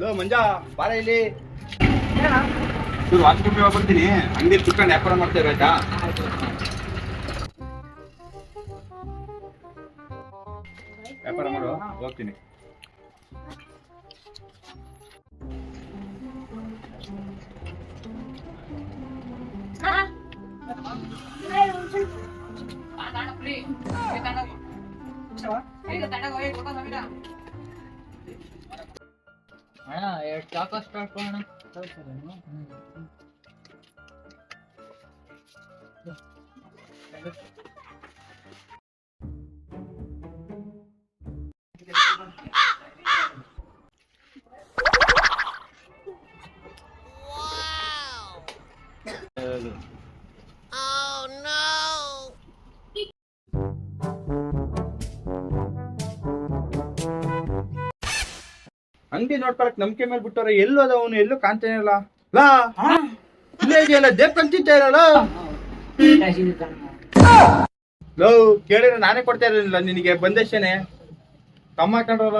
Low ಮಂಜ ಬಾರ ಇಲ್ಲಿ. ವಾಚ್ಕೊಮ್ಮೆ ಬರ್ತೀನಿ, ಅಂಗಡಿ ಕುತ್ಕೊಂಡು ವ್ಯಾಪಾರ ಮಾಡ್ತಾ ಇರಾಯ್ತಾ? ವ್ಯಾಪಾರ ಮಾಡು, ಹೋಗ್ತೀನಿ. ಅಣ್ಣ ಎರಡು ಚಾಕೋ ಸ್ಟಾರ್ಟ್ ಮಾಡೋಣ. ಅಂಗಡಿ ನೋಡ್ಕೊಳಕ್ ನಂಬಿಕೆ ಮೇಲೆ ಬಿಟ್ಟವ್ರೆ. ಎಲ್ಲೂ ಅದ ಅವನು, ಎಲ್ಲೂ ಕಾಣ್ತಾನೆ ಇಲ್ಲ. ಲಾ ಇಲ್ಲೇ ಇದೆಯಲ್ಲ, ದೇವ್ ಕಂತಿದ್ದ ಇರಲ್ಲ. ಲೋ ಕೇಳಿದ್ರೆ ನಾನೇ ಕೊಡ್ತಾ ಇರಲಿಲ್ಲ ನಿನಗೆ, ಬಂದಷ್ಟೇನೆ ತಮ್ಮ ಕಂಡ್ರಲ್ಲ.